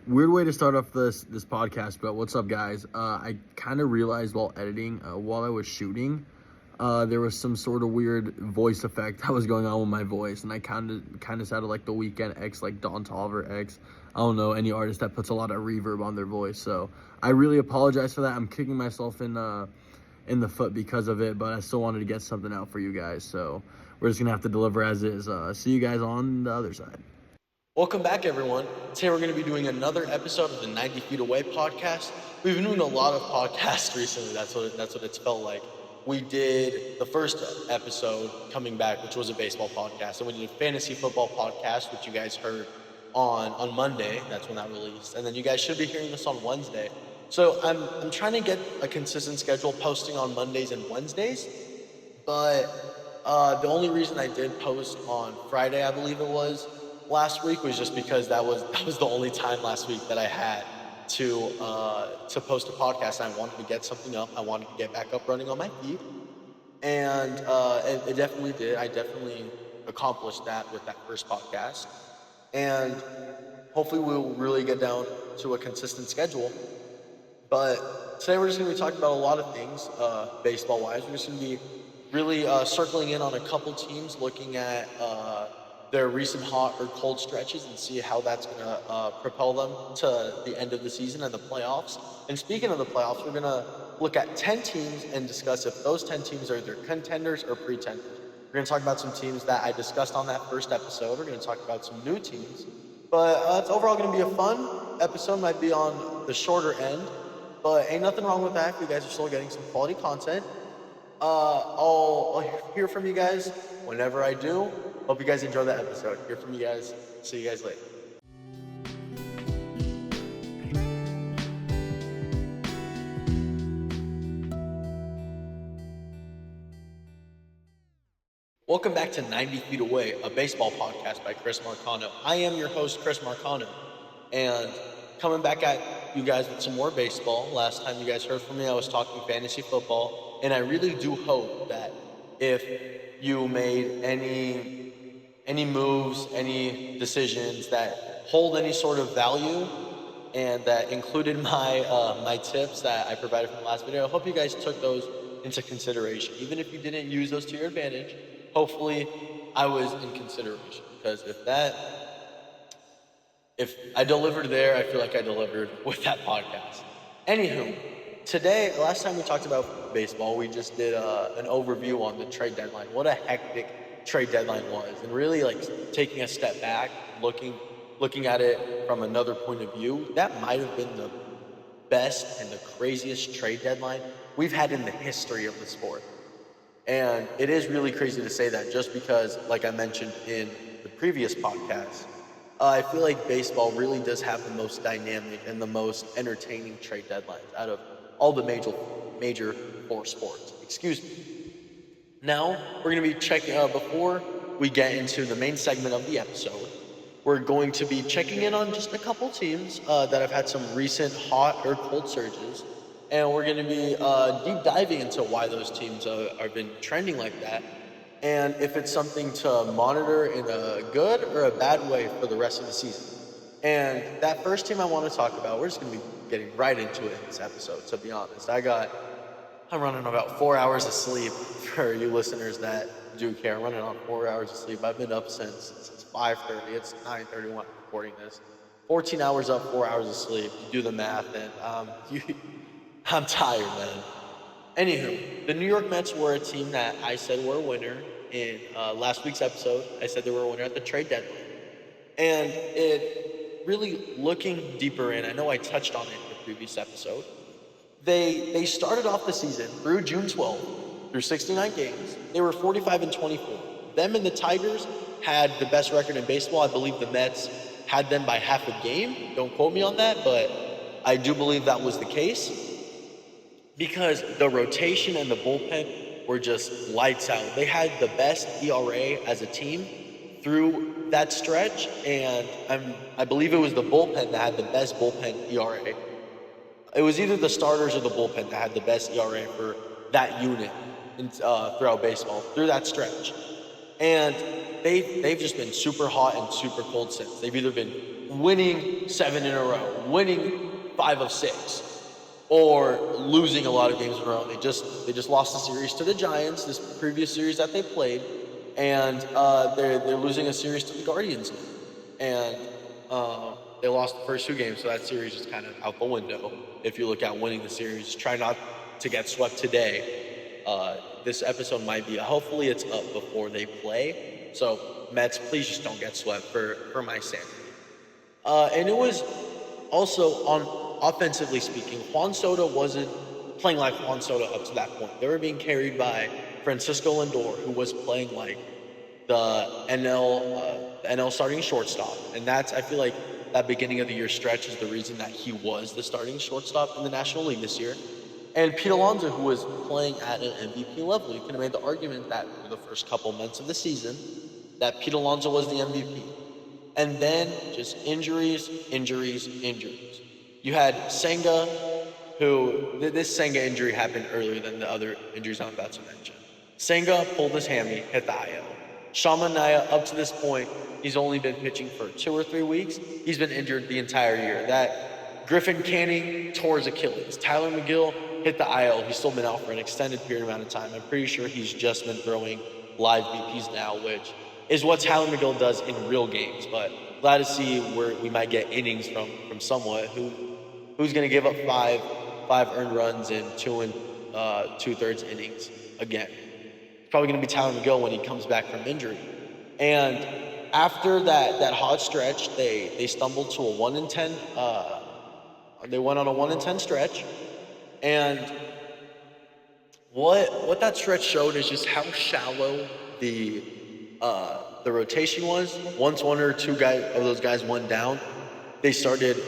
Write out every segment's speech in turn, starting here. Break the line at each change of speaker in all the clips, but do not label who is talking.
Weird way to start off this podcast, but what's up, guys? I kind of realized while editing, while I was shooting, there was some sort of weird voice effect that was going on with my voice, and I kind of sounded like the Weeknd X, like Don Toliver X. I don't know any artist that puts a lot of reverb on their voice, so I really apologize for that. I'm kicking myself in the foot because of it, but I still wanted to get something out for you guys, so we're just gonna have to deliver as is. See you guys on the other side.
Welcome back, everyone. Today we're going to be doing another episode of the 90 Feet Away podcast. We've been doing a lot of podcasts recently. That's what it's felt like. We did the first episode coming back, which was a baseball podcast, and we did a fantasy football podcast, which you guys heard on Monday. That's when that released, and then you guys should be hearing this on Wednesday. So I'm trying to get a consistent schedule, posting on Mondays and Wednesdays, but the only reason I did post on Friday, I believe it was, last week was just because that was the only time last week that I had to post a podcast. I wanted to get something up. I wanted to get back up running on my feet, and it definitely did. I definitely accomplished that with that first podcast, and hopefully we'll really get down to a consistent schedule. But today we're just going to be talking about a lot of things baseball-wise. We're just going to be really circling in on a couple teams, looking at their recent hot or cold stretches and see how that's going to propel them to the end of the season and the playoffs. And speaking of the playoffs, we're going to look at 10 teams and discuss if those 10 teams are either contenders or pretenders. We're going to talk about some teams that I discussed on that first episode. We're going to talk about some new teams. But it's overall going to be a fun episode. Might be on the shorter end, but ain't nothing wrong with that if you guys are still getting some quality content. I'll hear from you guys whenever I do. Hope you guys enjoy that episode. Hear from you guys. See you guys later. Welcome back to 90 Feet Away, a baseball podcast by Chris Marcano. I am your host, Chris Marcano, and coming back at you guys with some more baseball. Last time you guys heard from me, I was talking fantasy football, and I really do hope that if you made any moves, any decisions that hold any sort of value and that included my tips that I provided from the last video, I hope you guys took those into consideration. Even if you didn't use those to your advantage, hopefully I was in consideration, because if I delivered there, I feel like I delivered with that podcast. Anywho, today, last time we talked about baseball, we just did an overview on the trade deadline. What a hectic trade deadline was, and really like taking a step back, looking at it from another point of view, that might have been the best and the craziest trade deadline we've had in the history of the sport. And it is really crazy to say that, just because, like I mentioned in the previous podcast, I feel like baseball really does have the most dynamic and the most entertaining trade deadlines out of all the major four sports. Excuse me. Now, we're going to be checking, before we get into the main segment of the episode, we're going to be checking in on just a couple teams that have had some recent hot or cold surges. And we're going to be deep diving into why those teams have been trending like that, and if it's something to monitor in a good or a bad way for the rest of the season. And that first team I want to talk about, we're just going to be getting right into it in this episode, to be honest. I'm running about 4 hours of sleep for you listeners that do care. I'm running on 4 hours of sleep. I've been up since 5:30. It's 9:30 when I'm recording this. 14 hours up, 4 hours of sleep. You do the math, and I'm tired, man. Anywho, the New York Mets were a team that I said were a winner in last week's episode. I said they were a winner at the trade deadline. And it really, looking deeper in, I know I touched on it in the previous episode, they started off the season through June 12th, through 69 games. They were 45-24. Them and the Tigers had the best record in baseball. I believe the Mets had them by half a game. Don't quote me on that, but I do believe that was the case, because the rotation and the bullpen were just lights out. They had the best ERA as a team through that stretch, and I believe it was the bullpen that had the best bullpen ERA. It was either the starters or the bullpen that had the best ERA for that unit throughout baseball, through that stretch. And they've just been super hot and super cold since. They've either been winning 7 in a row, winning 5 of 6, or losing a lot of games in a row. They just lost the series to the Giants, this previous series that they played, and they're losing a series to the Guardians, and they lost the first 2 games, so that series is kind of out the window. If you look at winning the series, try not to get swept today. This episode might be, hopefully it's up before they play. So Mets, please just don't get swept for my sanity. And it was also, on offensively speaking, Juan Soto wasn't playing like Juan Soto up to that point. They were being carried by Francisco Lindor, who was playing like the NL starting shortstop. And that's, I feel like that beginning of the year stretch is the reason that he was the starting shortstop in the National League this year. And Pete Alonso, who was playing at an MVP level, you could have made the argument that for the first couple months of the season, that Pete Alonso was the MVP. And then just injuries. You had Senga, who, this Senga injury happened earlier than the other injuries I'm about to mention. Senga pulled his hammy, hit the IL. Shaman Naya, up to this point, he's only been pitching for 2 or 3 weeks. He's been injured the entire year. That Griffin Canning tore his Achilles. Tyler McGill hit the IL. He's still been out for an extended period amount of time. I'm pretty sure he's just been throwing live BPs now, which is what Tyler McGill does in real games. But glad to see where we might get innings from someone who's going to give up five earned runs in 2 2/3 innings again. It's probably going to be Tyler McGill when he comes back from injury. And after that hot stretch, they stumbled to a 1-10. They went on a 1-10 stretch, and what that stretch showed is just how shallow the rotation was. Once 1 or 2 of those guys went down, they started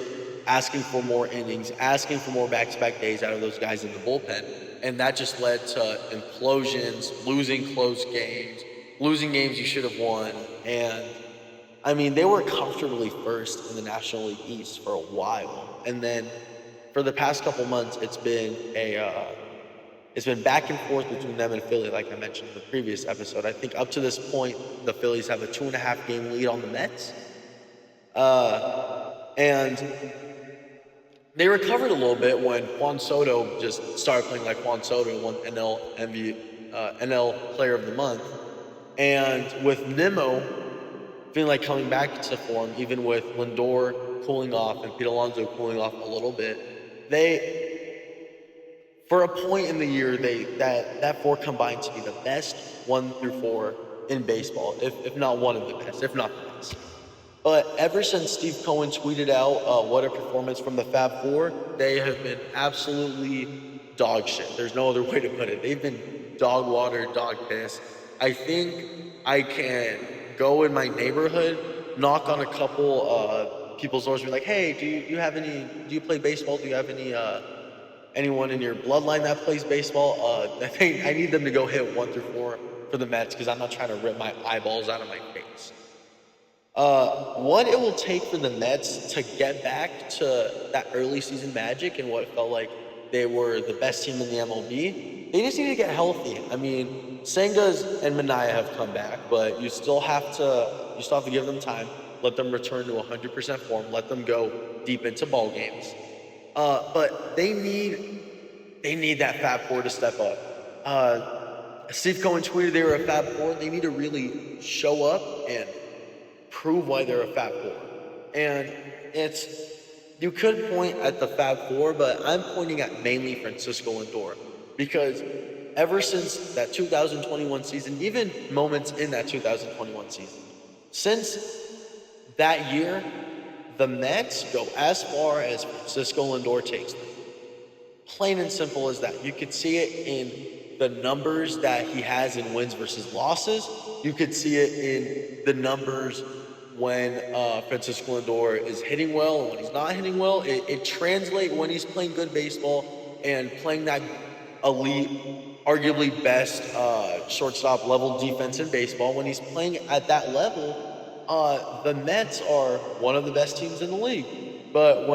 asking for more innings, asking for more back-to-back days out of those guys in the bullpen, and that just led to implosions, losing close games, losing games you should have won. And I mean, they were comfortably first in the National League East for a while, and then for the past couple months, it's been back and forth between them and Philly, like I mentioned in the previous episode. I think up to this point, the Phillies have a 2.5 game lead on the Mets, and they recovered a little bit when Juan Soto just started playing like Juan Soto, won NL Player of the Month, and with Nimmo feeling like coming back to form, even with Lindor cooling off and Pete Alonso cooling off a little bit, for a point in the year, that 4 combined to be the best 1 through 4 in baseball, if not one of the best, if not the best. But ever since Steve Cohen tweeted out what a performance from the Fab Four, they have been absolutely dog shit. There's no other way to put it. They've been dog water, dog piss. I think I can go in my neighborhood, knock on a couple people's doors, and be like, hey, do you play baseball? Do you have anyone in your bloodline that plays baseball? I think I need them to go hit 1 through 4 for the Mets, because I'm not trying to rip my eyeballs out of my face. What it will take for the Mets to get back to that early season magic and what felt like they were the best team in the MLB, they just need to get healthy. I mean, Sengas and Minaya have come back, but you still have to give them time, let them return to 100% form, let them go deep into ball games. But they need that Fab Four to step up. Steve Cohen tweeted they were a Fab Four. They need to really show up and prove why they're a Fab Four. And you could point at the Fab Four, but I'm pointing at mainly Francisco Lindor, because ever since that 2021 season, even moments in that 2021 season, since that year, the Mets go as far as Francisco Lindor takes them. Plain and simple as that. You could see it in the numbers that he has in wins versus losses. You could see it in the numbers when Francisco Lindor is hitting well and when he's not hitting well. It translates when he's playing good baseball and playing that elite, arguably best shortstop level defense in baseball. When he's playing at that level, the Mets are one of the best teams in the league. But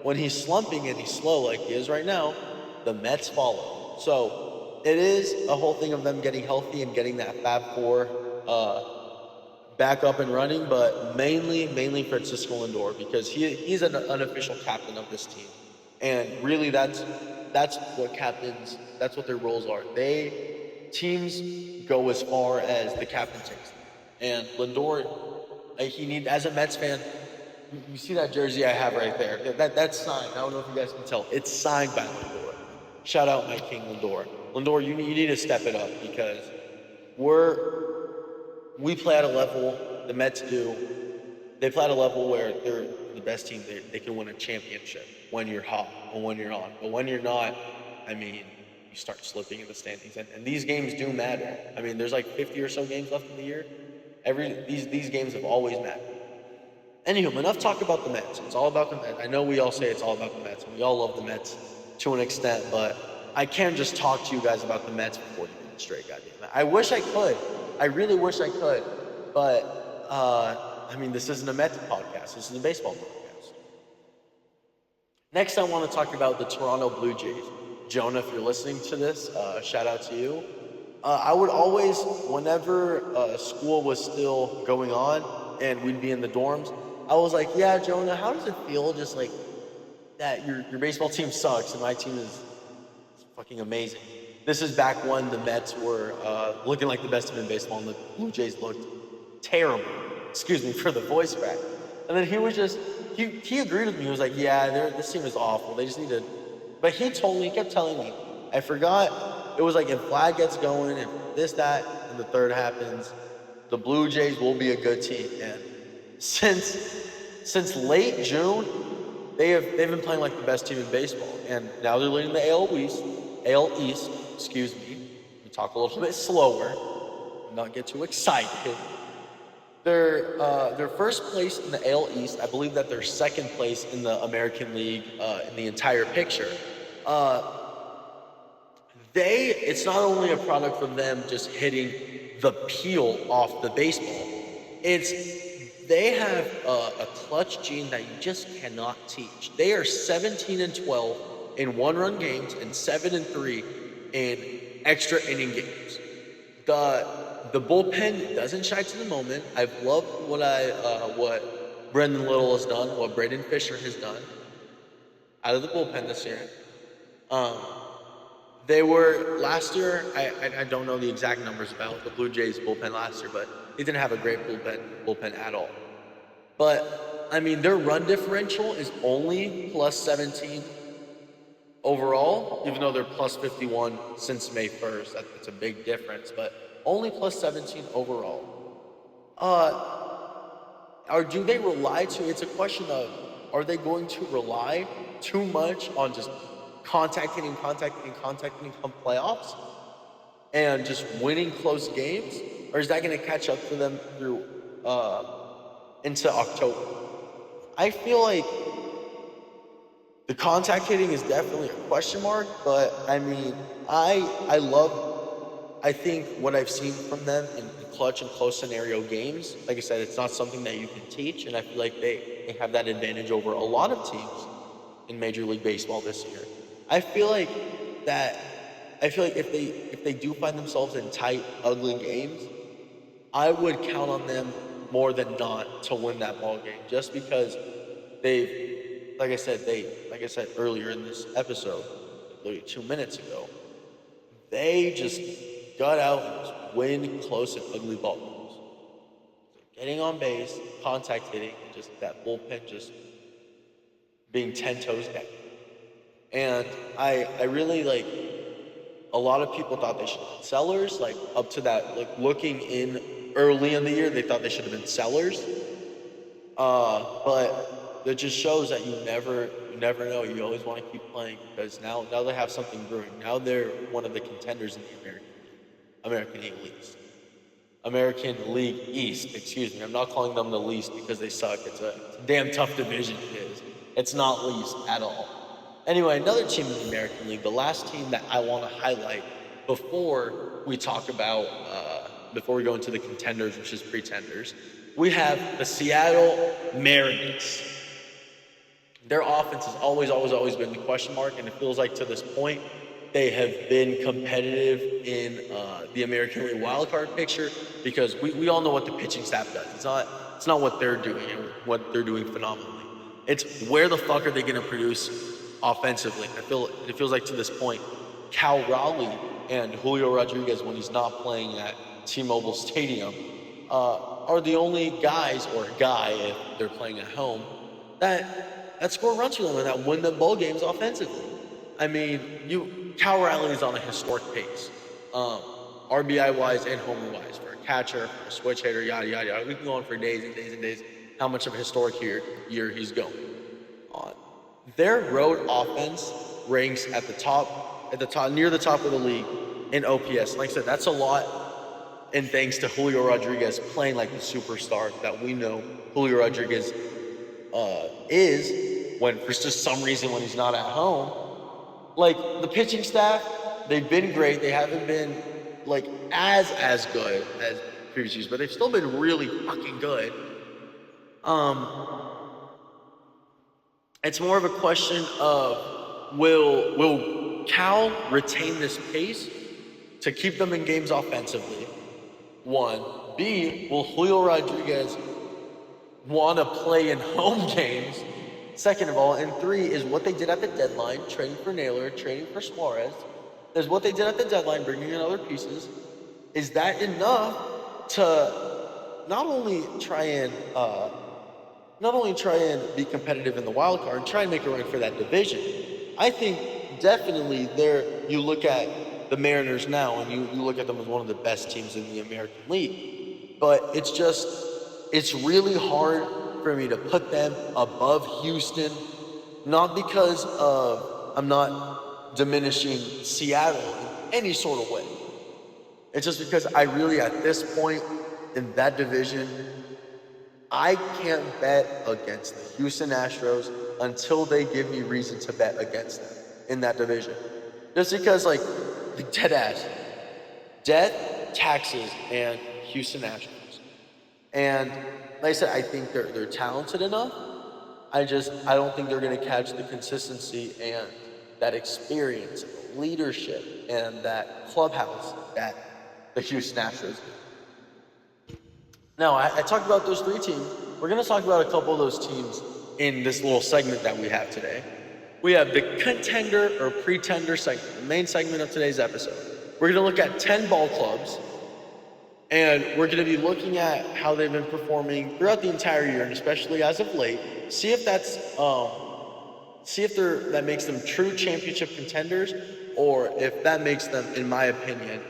when he's slumping and he's slow like he is right now, the Mets follow. So it is a whole thing of them getting healthy and getting that Fab Four back up and running, but mainly Francisco Lindor, because he's an unofficial captain of this team. And really that's what their roles are. Teams go as far as the captain takes them. And Lindor, as a Mets fan, you see that jersey I have right there. That's signed. I don't know if you guys can tell. It's signed by Lindor. Shout out my king Lindor. Lindor, you need to step it up, because we play at a level, the Mets do. They play at a level where they're the best team. They can win a championship when you're hot or when you're on. But when you're not, you start slipping in the standings. And these games do matter. There's like 50 or so games left in the year. These games have always mattered. Anywho, enough talk about the Mets. It's all about the Mets. I know we all say it's all about the Mets, and we all love the Mets to an extent, but I can't just talk to you guys about the Mets for 40 minutes straight, goddamn it. I wish I could. I really wish I could, but this isn't a Mets podcast. This is a baseball podcast. Next, I want to talk about the Toronto Blue Jays. Jonah, if you're listening to this, shout out to you. I would always, whenever school was still going on and we'd be in the dorms, I was like, yeah, Jonah, how does it feel just like that your baseball team sucks and my team is fucking amazing? This is back when the Mets were looking like the best team in baseball and the Blue Jays looked terrible. Excuse me for the voice crack. And then he agreed with me. He was like, yeah, this team is awful. They just need to... But he kept telling me, I forgot, it was like if Vlad gets going, if this, that, and the third happens, the Blue Jays will be a good team. And since late June, they've been playing like the best team in baseball. And now they're leading the AL East, excuse me. We talk a little bit slower, not get too excited. They're first place in the AL East. I believe that they're second place in the American League in the entire picture. It's not only a product of them just hitting the peel off the baseball. They have a clutch gene that you just cannot teach. They are 17-12 in one-run games and 7-3 in extra inning games. The bullpen doesn't shine to the moment. I've loved what Brendan Little has done, what Braden Fisher has done out of the bullpen this year. They were last year. I don't know the exact numbers about the Blue Jays bullpen last year, but they didn't have a great bullpen at all. But their run differential is only plus 17 overall, even though they're plus 51 since May 1st. That's a big difference, but only plus 17 overall. Or do they rely it's a question of, are they going to rely too much on just contacting come playoffs and just winning close games? Or is that going to catch up to them through into October? I feel like the contact hitting is definitely a question mark, but I think what I've seen from them in clutch and close scenario games, like I said, it's not something that you can teach, and I feel like they have that advantage over a lot of teams in Major League Baseball this year. I feel like if they do find themselves in tight, ugly games, I would count on them more than not to win that ball game, just because like I said earlier in this episode, literally 2 minutes ago, they just gut out and just win close and ugly ball games. So getting on base, contact hitting, and just that bullpen just being 10 toes down. And I really a lot of people thought they should have been sellers, up to that, looking in early in the year, they thought they should have been sellers. But it just shows that you never know. You always want to keep playing, because now they have something brewing. Now they're one of the contenders in the American League East, excuse me. I'm not calling them the least because they suck. It's a damn tough division it is. It's not least at all. Anyway, another team in the American League, the last team that I want to highlight before we talk about, before we go into the contenders, which is pretenders, we have the Seattle Mariners. Their offense has always been the question mark, and it feels like to this point, they have been competitive in the American League wildcard picture, because we all know what the pitching staff does. It's not what they're doing and what they're doing phenomenally. It's where the fuck are they going to produce offensively. It feels like to this point, Cal Raleigh and Julio Rodriguez, when he's not playing at T-Mobile Stadium, are the only guys, or guy if they're playing at home, that score runs for them and that win the ball games offensively. I mean, Cal Raleigh is on a historic pace, RBI wise and homer wise, for a catcher, for a switch hitter, yada yada yada. We can go on for days and days and days how much of a historic year he's going on. Their road offense ranks at the top, near the top of the league in OPS. Like I said, that's a lot, and thanks to Julio Rodriguez playing like the superstar that we know Julio Rodriguez is, when for just some reason when he's not at home. Like, the pitching staff, they've been great. They haven't been like as good as previous years, but they've still been really fucking good. It's more of a question of will Cal retain this pace to keep them in games offensively? One. B, will Julio Rodriguez want to play in home games? Second of all. And three is what they did at the deadline, trading for Naylor, trading for Suarez. Is what they did at the deadline, bringing in other pieces. Is that enough to not only try and be competitive in the wild card, try and make a run for that division? I think definitely you look at the Mariners now and you look at them as one of the best teams in the American League. But it's really hard for me to put them above Houston, not because I'm not diminishing Seattle in any sort of way. It's just because I really, at this point in that division, I can't bet against the Houston Astros until they give me reason to bet against them in that division. Just because, like dead ass, death, taxes, and Houston Astros. And like I said, I think they're talented enough. I don't think they're going to catch the consistency and that experience, leadership, and that clubhouse that the Houston Astros do. Now, I talked about those three teams. We're going to talk about a couple of those teams in this little segment that we have today. We have the contender or pretender segment, the main segment of today's episode. We're going to look at 10 ball clubs, and we're going to be looking at how they've been performing throughout the entire year, and especially as of late. See if that makes them true championship contenders, or if that makes them, in my opinion,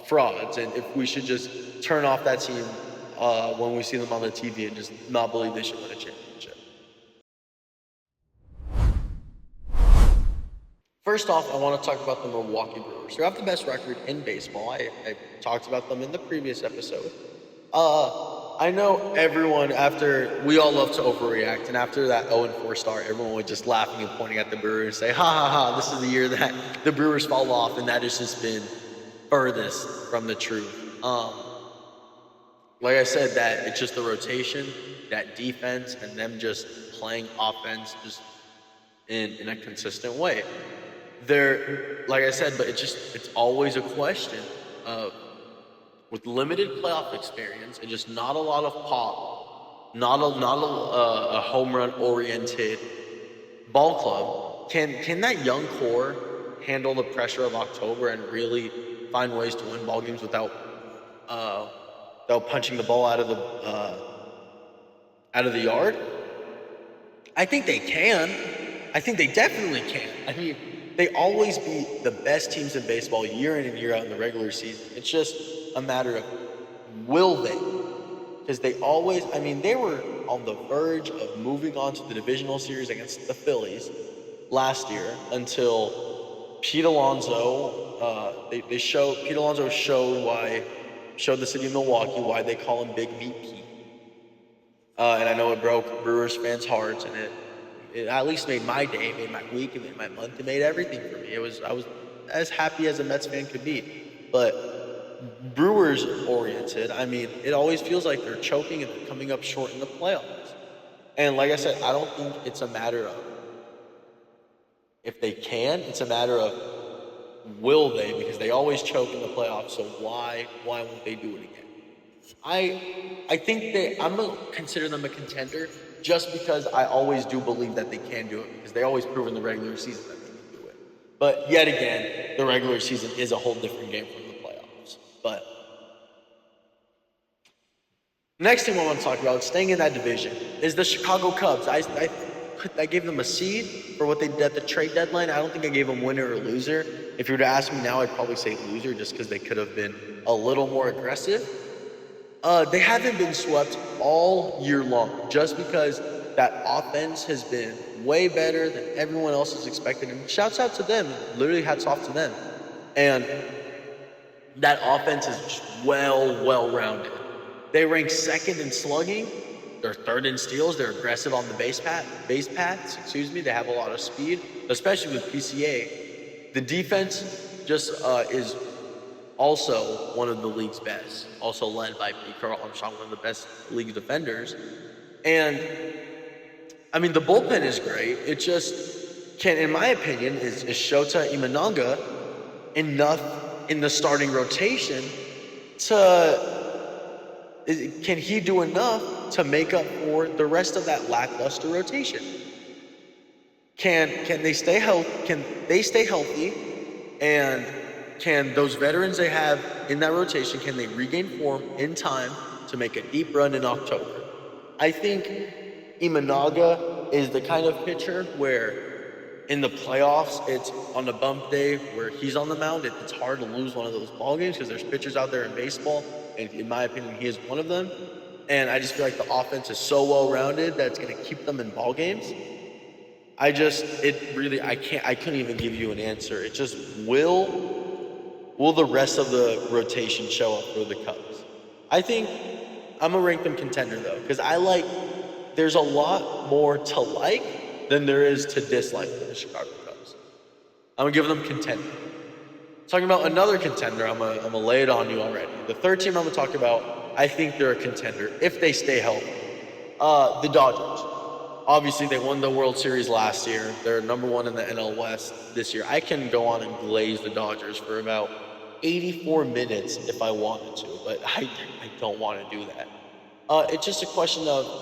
frauds, and if we should just turn off that team when we see them on the TV and just not believe they should win a championship. First off, I want to talk about the Milwaukee Brewers, who have the best record in baseball. I talked about them in the previous episode. I know everyone, we all love to overreact, and after that 0-4 start, everyone was just laughing and pointing at the Brewers and say, ha ha ha, this is the year that the Brewers fall off, and that has just been furthest from the truth. Like I said, that it's just the rotation, that defense, and them just playing offense just in a consistent way. Like I said, but it's always a question of, with limited playoff experience and just not a lot of pop, not a home run oriented ball club, can that young core handle the pressure of October and really find ways to win ball games without punching the ball out of the yard? I think they can. I think they definitely can. I mean, they always beat the best teams in baseball year in and year out in the regular season. It's just a matter of, will they? Because they were on the verge of moving on to the divisional series against the Phillies last year until Pete Alonso, Pete Alonso showed the city of Milwaukee why they call him Big Meat Pete. And I know it broke Brewers fans' hearts, and it at least made my day, made my week, it made my month, it made everything for me. I was as happy as a Mets fan could be. But Brewers oriented, it always feels like they're choking and they're coming up short in the playoffs. And like I said, I don't think it's a matter of if they can, it's a matter of will they? Because they always choke in the playoffs, so why won't they do it again? I think I'm gonna consider them a contender just because I always do believe that they can do it because they always prove in the regular season that they can do it. But yet again, the regular season is a whole different game from the playoffs. But next thing I want to talk about, staying in that division, is the Chicago Cubs. I gave them a seed for what they did at the trade deadline. I don't think I gave them winner or loser. If you were to ask me now, I'd probably say loser just because they could have been a little more aggressive. They haven't been swept all year long just because that offense has been way better than everyone else is expected. And shouts out to them, literally hats off to them. And that offense is well-rounded. They rank second in slugging. They're third in steals. They're aggressive on the base paths. They have a lot of speed, especially with PCA. The defense just is also one of the league's best, also led by P. Carl Armstrong, one of the best league defenders. And, I mean, the bullpen is great. It just in my opinion, is Shota Imanaga enough in the starting rotation can he do enough to make up for the rest of that lackluster rotation? Can they stay healthy? And can those veterans they have in that rotation, can they regain form in time to make a deep run in October? I think Imanaga is the kind of pitcher where in the playoffs, it's on a bump day where he's on the mound. It's hard to lose one of those ball games because there's pitchers out there in baseball, and in my opinion, he is one of them. And I just feel like the offense is so well-rounded that it's going to keep them in ball games. I couldn't even give you an answer. It just will the rest of the rotation show up for the Cubs? I think I'm going to rank them contender, though, because there's a lot more to like than there is to dislike for the Chicago Cubs. I'm going to give them contender. Talking about another contender, I'm going to lay it on you already. The third team I'm going to talk about, I think they're a contender if they stay healthy. The Dodgers. Obviously, they won the World Series last year. They're number one in the NL West this year. I can go on and glaze the Dodgers for about 84 minutes if I wanted to, but I don't want to do that. It's just a question of,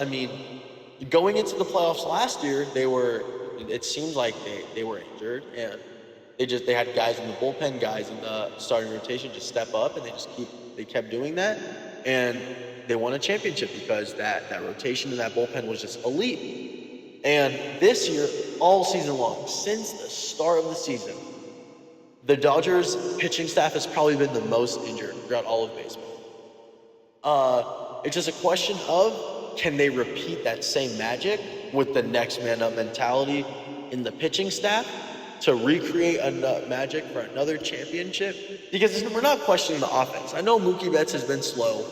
going into the playoffs last year, it seems like they were injured, and they had guys in the bullpen, guys in the starting rotation just step up, and they kept doing that, and they won a championship because that rotation and that bullpen was just elite. And this year, all season long, since the start of the season, the Dodgers pitching staff has probably been the most injured throughout all of baseball. It's just a question of, can they repeat that same magic with the next man up mentality in the pitching staff to recreate magic for another championship? Because we're not questioning the offense. I know Mookie Betts has been slow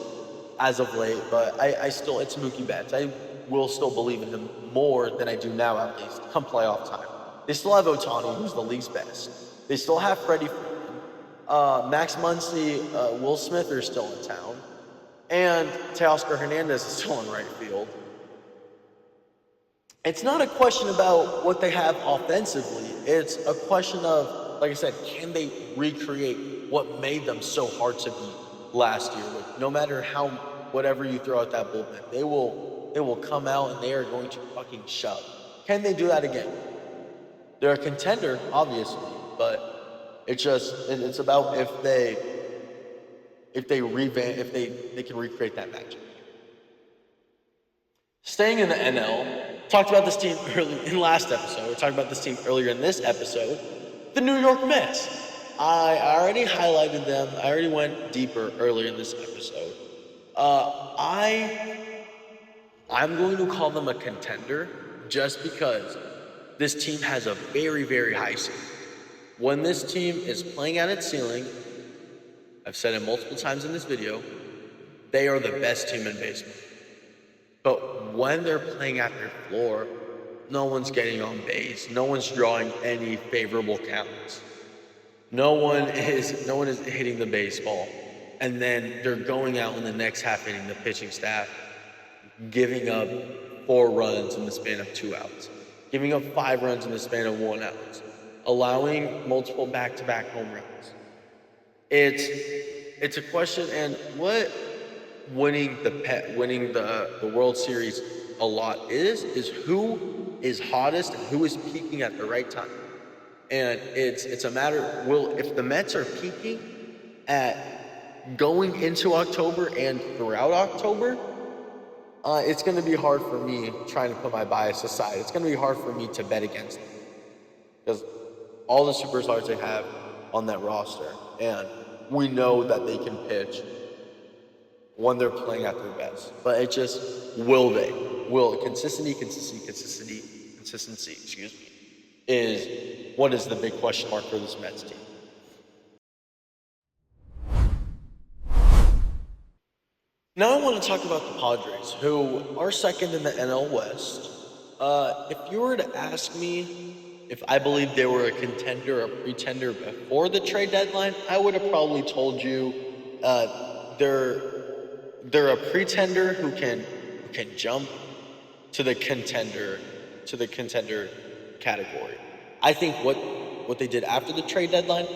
as of late, but it's Mookie Betts. I will still believe in him more than I do now, at least, come playoff time. They still have Ohtani, who's the league's best. They still have Freddie Freeman. Max Muncy, Will Smith are still in town. And Teoscar Hernandez is still in right field. It's not a question about what they have offensively. It's a question of, like I said, can they recreate what made them so hard to beat last year? No matter whatever you throw at that bullpen, they will come out and they are going to fucking shove. Can they do that again? They're a contender, obviously, but it's about if they can recreate that magic. Staying in the NL, talked about this team in last episode. We talked about this team earlier in this episode. The New York Mets. I already highlighted them. I already went deeper earlier in this episode. I'm going to call them a contender just because this team has a very, very high ceiling. When this team is playing at its ceiling, I've said it multiple times in this video, they are the best team in baseball. But when they're playing at their floor, no one's getting on base. No one's drawing any favorable counts. No one is hitting the baseball. And then they're going out in the next half inning, the pitching staff, giving up 4 runs in the span of 2 outs, giving up 5 runs in the span of 1 out. allowing multiple back-to-back home runs. It's a question, and what winning the World Series a lot is who is hottest and who is peaking at the right time. And it's a matter, if the Mets are peaking at going into October and throughout October, it's going to be hard for me, trying to put my bias aside, it's going to be hard for me to bet against them. Because all the superstars they have on that roster, and we know that they can pitch when they're playing at their best. But it just, will they? Will consistency, excuse me, is what is the big question mark for this Mets team. Now I want to talk about the Padres, who are second in the NL West. If you were to ask me if I believe they were a contender or pretender before the trade deadline, I would have probably told you they're a pretender who can jump to the contender category. I think what they did after the trade deadline,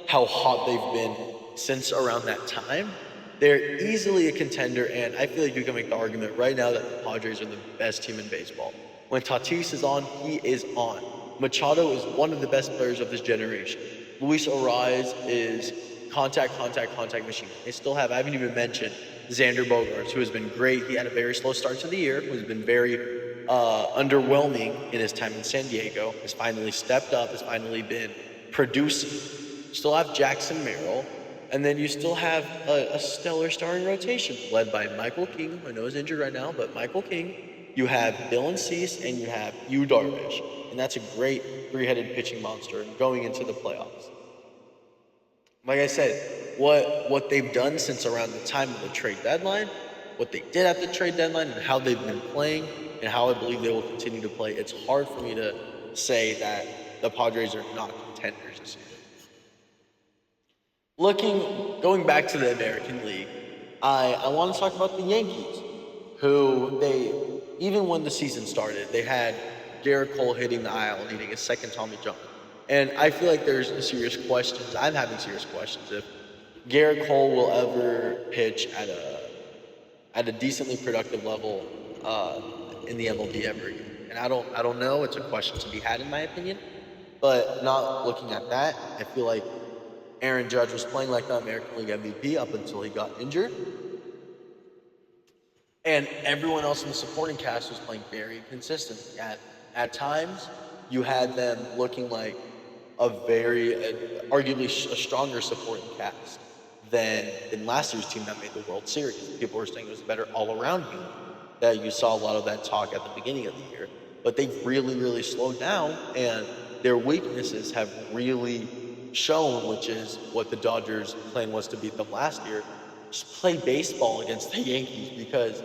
how hot they've been since around that time, they're easily a contender, and I feel like you can make the argument right now that the Padres are the best team in baseball. When Tatis is on, he is on. Machado is one of the best players of this generation. Luis Ariz is contact machine. They still have, I haven't even mentioned Xander Bogaerts, who has been great. He had a very slow start to the year, who has been very underwhelming in his time in San Diego, has finally stepped up, has finally been producing. Still have Jackson Merrill, and then you still have a stellar starting rotation led by Michael King, who I know is injured right now, but Michael King. You have Dylan Cease, and you have Yu Darvish, and that's a great three-headed pitching monster going into the playoffs. Like I said, what they've done since around the time of the trade deadline, what they did at the trade deadline, and how they've been playing, and how I believe they will continue to play, it's hard for me to say that the Padres are not contenders this year. Going back to the American League, I want to talk about the Yankees, who even when the season started, they had Garrett Cole hitting the aisle, needing a second Tommy John. And I feel like there's serious questions. I'm having serious questions if Garrett Cole will ever pitch at a decently productive level in the MLB ever again. And I don't know. It's a question to be had, in my opinion. But not looking at that, I feel like Aaron Judge was playing like the American League MVP up until he got injured. And everyone else in the supporting cast was playing very consistently. At times, you had them looking like arguably a stronger supporting cast than last year's team that made the World Series. People were saying it was better all-around unit. That you saw a lot of that talk at the beginning of the year. But they've really, really slowed down, and their weaknesses have really shown, which is what the Dodgers' plan was to beat them last year. Just play baseball against the Yankees, because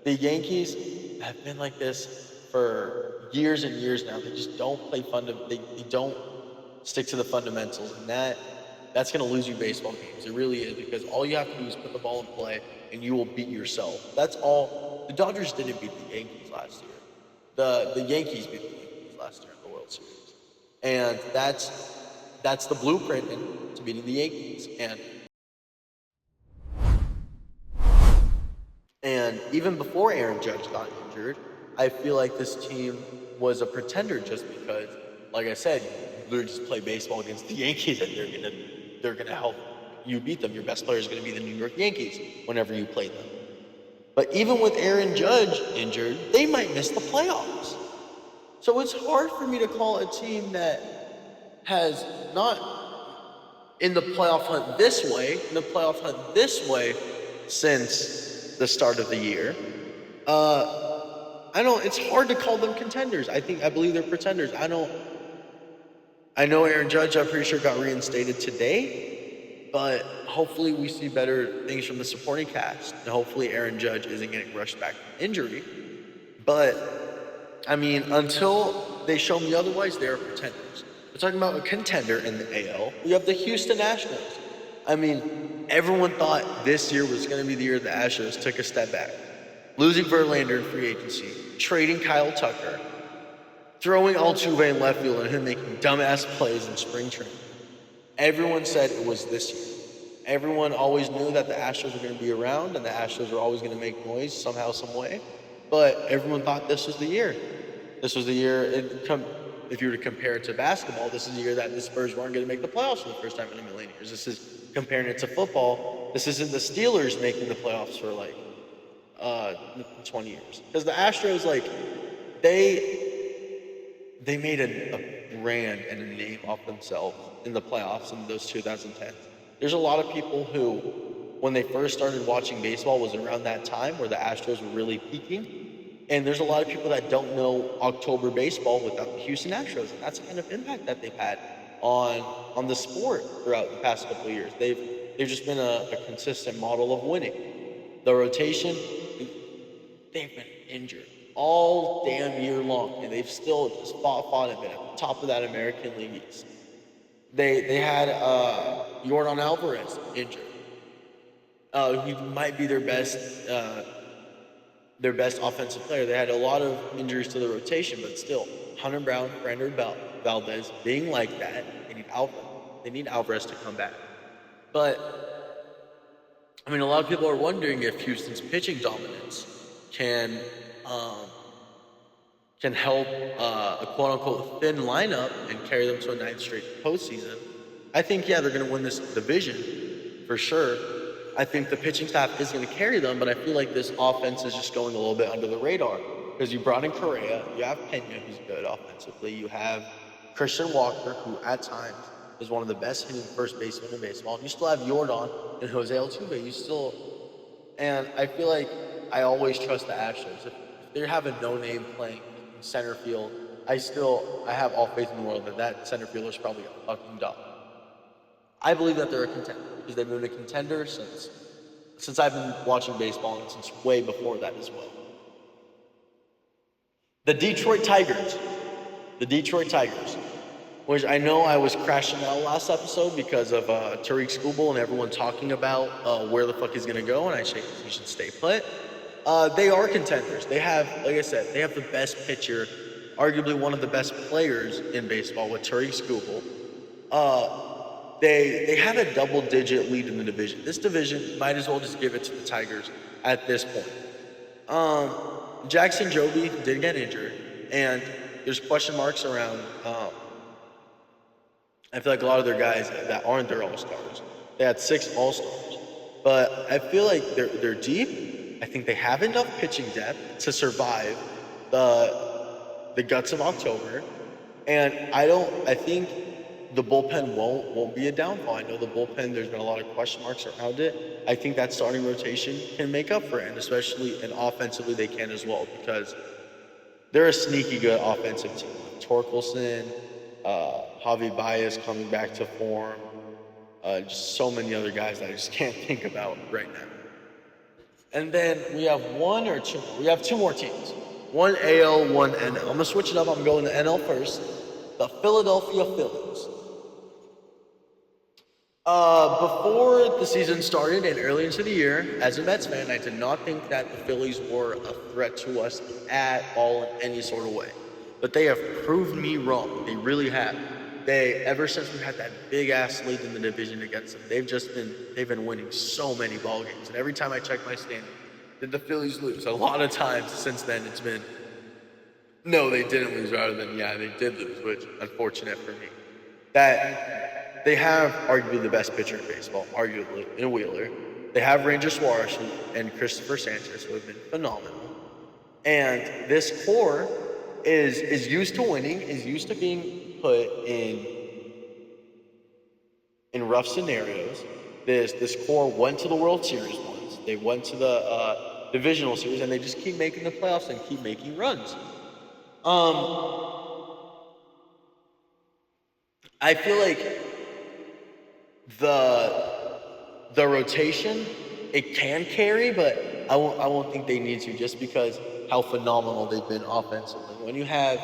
the Yankees have been like this for years and years now. They just don't play they don't stick to the fundamentals, and that's going to lose you baseball games. It really is, because all you have to do is put the ball in play, and you will beat yourself. That's all. The Dodgers didn't beat the Yankees last year. The Yankees beat the Yankees last year in the World Series, and that's the blueprint to beating the Yankees. And even before Aaron Judge got injured, I feel like this team was a pretender just because, like I said, you literally just play baseball against the Yankees, and they're gonna help you beat them. Your best player is gonna be the New York Yankees whenever you play them. But even with Aaron Judge injured, they might miss the playoffs. So it's hard for me to call a team that has not in the playoff hunt this way since the start of the year. It's hard to call them contenders. I believe they're pretenders. I know Aaron Judge, I'm pretty sure, got reinstated today, but hopefully we see better things from the supporting cast, and hopefully Aaron Judge isn't getting rushed back from injury. But, until they show me otherwise, they're pretenders. We're talking about a contender in the AL. We have the Houston Astros. Everyone thought this year was going to be the year the Astros took a step back. Losing Verlander in free agency, trading Kyle Tucker, throwing Altuve in left field and him making dumbass plays in spring training. Everyone said it was this year. Everyone always knew that the Astros were going to be around and the Astros were always going to make noise somehow, some way. But everyone thought this was the year. This was the year, if you were to compare it to basketball, this is the year that the Spurs weren't going to make the playoffs for the first time in a million years. This is comparing it to football. This isn't the Steelers making the playoffs for 20 years. Because the Astros, they made a brand and a name off themselves in the playoffs in those 2010s. There's a lot of people who, when they first started watching baseball, was around that time where the Astros were really peaking. And there's a lot of people that don't know October baseball without the Houston Astros. And that's the kind of impact that they've had on the sport throughout the past couple of years. They've just been a consistent model of winning. The rotation, they've been injured all damn year long, and they've still just fought and been at the top of that American League East. They had Yordan Alvarez injured. He might be their best offensive player. They had a lot of injuries to the rotation, but still, Hunter Brown, Brandon Valdez, being like that, they need Alvarez to come back. But I mean, a lot of people are wondering if Houston's pitching dominance can help a quote-unquote thin lineup and carry them to a 9th straight postseason. I think, they're going to win this division for sure. I think the pitching staff is going to carry them, but I feel like this offense is just going a little bit under the radar because you brought in Correa, you have Pena, who's good offensively, you have Christian Walker, who at times is one of the best hitting first basemen in baseball. You still have Yordan and Jose Altuve. And I feel like I always trust the Astros. If they have a no-name playing in center field, I have all faith in the world that center fielder is probably a fucking dog. I believe that they're a contender because they've been a contender since I've been watching baseball and since way before that as well. The Detroit Tigers, which I know I was crashing out last episode because of Tariq Skubal and everyone talking about where the fuck he's going to go, and he should stay put. They are contenders. They have, like I said, they have the best pitcher, arguably one of the best players in baseball with Tariq Skubal. They have a double-digit lead in the division. This division might as well just give it to the Tigers at this point. Jackson Joby did get injured, and there's question marks around. I feel like a lot of their guys that aren't their all-stars. They had 6 all-stars, but I feel like they're deep. I think they have enough pitching depth to survive the guts of October, and I think the bullpen won't be a downfall. I know the bullpen, there's been a lot of question marks around it. I think that starting rotation can make up for it, and especially and offensively they can as well, because they're a sneaky good offensive team. Torkelson, Javi Baez coming back to form, just so many other guys that I just can't think about right now. And then we have we have 2 more teams. One AL, one NL. I'm gonna switch it up. I'm going to NL first. The Philadelphia Phillies. Before the season started and early into the year, as a Mets fan, I did not think that the Phillies were a threat to us at all in any sort of way. But they have proved me wrong. They really have. Ever since we had that big ass lead in the division against them, they've been winning so many ball games. And every time I check my standing, did the Phillies lose? A lot of times since then it's been, no, they didn't lose, rather than, yeah, they did lose, which unfortunate for me. That they have arguably the best pitcher in baseball, arguably, in Wheeler. They have Ranger Suarez and Christopher Sanchez, who have been phenomenal. And this core is used to winning, is used to being put in rough scenarios. This core went to the World Series once. They went to the divisional series, and they just keep making the playoffs and keep making runs. I feel like the rotation, it can carry, but I won't think they need to, just because how phenomenal they've been offensively. When you have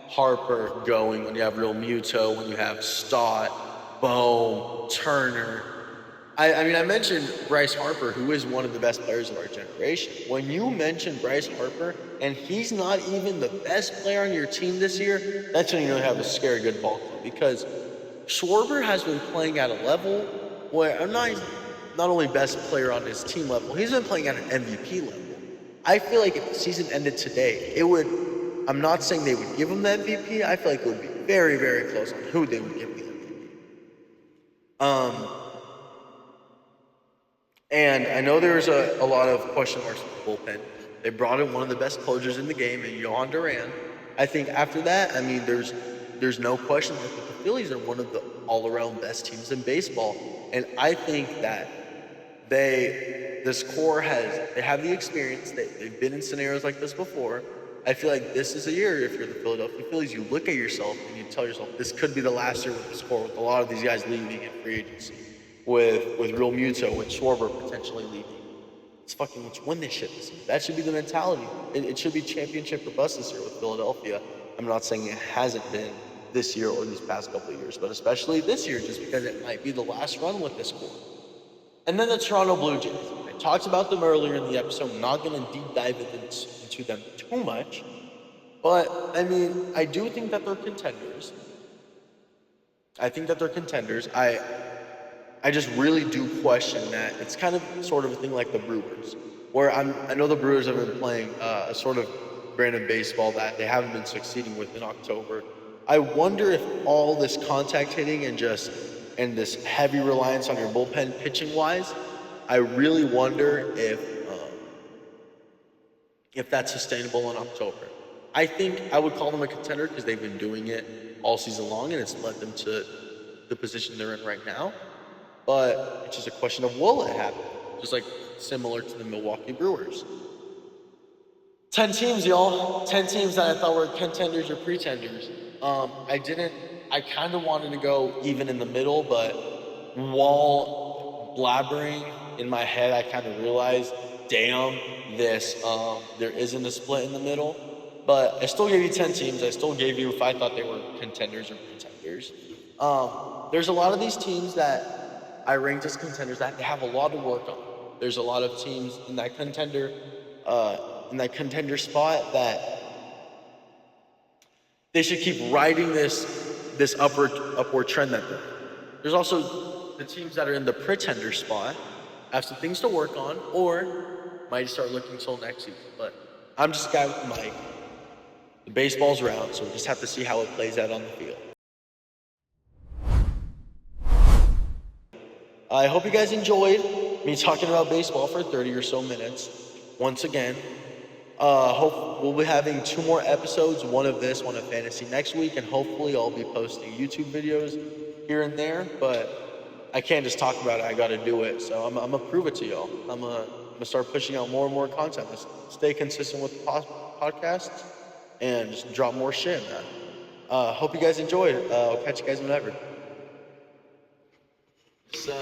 Harper going, when you have Real Muto, when you have Stott, Bohm, Turner, I mean, I mentioned Bryce Harper, who is one of the best players of our generation. When you mention Bryce Harper, and he's not even the best player on your team this year, that's when you really have a scary good ball club. Because Schwarber has been playing at a level where I'm not only best player on his team level, he's been playing at an MVP level. I feel like if the season ended today, it would. I'm not saying they would give him the MVP. I feel like it would be very, very close on who they would give the MVP. And I know there's a lot of question marks with the bullpen. They brought in one of the best closers in the game, in Yohan Duran. I think after that, I mean, there's no question that the Phillies are one of the all-around best teams in baseball. And I think that this core they have the experience. They've been in scenarios like this before. I feel like this is a year, if you're the Philadelphia Phillies, you look at yourself and you tell yourself, this could be the last year with this core, with a lot of these guys leaving in free agency. With Real Muto, with Schwarber potentially leaving. Let's win this shit this year. That should be the mentality. It should be championship or bust this year with Philadelphia. I'm not saying it hasn't been this year or these past couple of years, but especially this year, just because it might be the last run with this core. And then the Toronto Blue Jays. I talked about them earlier in the episode. I'm not going to deep dive into them too much. But, I mean, I do think that they're contenders. I just really do question that. It's kind of sort of a thing like the Brewers, where I know the Brewers have been playing a sort of brand of baseball that they haven't been succeeding with in October. I wonder if all this contact hitting and this heavy reliance on your bullpen pitching wise, I really wonder if that's sustainable in October. I think I would call them a contender because they've been doing it all season long and it's led them to the position they're in right now. But it's just a question of will it happen? Just like similar to the Milwaukee Brewers. 10 teams, y'all. 10 teams that I thought were contenders or pretenders. I kind of wanted to go even in the middle, but while blabbering in my head, I kind of realized, damn, there isn't a split in the middle. But I still gave you 10 teams. I still gave you if I thought they were contenders or pretenders. There's a lot of these teams that I ranked as contenders that they have a lot to work on. There's a lot of teams in that contender spot that they should keep riding this upward trend that they're in. There's also the teams that are in the pretender spot, have some things to work on, or might start looking till next season. But I'm just a guy with the mic. The baseball's round, so we just have to see how it plays out on the field. I hope you guys enjoyed me talking about baseball for 30 or so minutes. Once again, hope we'll be having 2 more episodes, one of this, one of fantasy next week, and hopefully I'll be posting YouTube videos here and there, but I can't just talk about it, I gotta do it, so I'm gonna prove it to y'all. I'm gonna start pushing out more and more content. Let's stay consistent with the podcasts and just drop more shit, man. Hope you guys enjoyed. I'll catch you guys whenever. So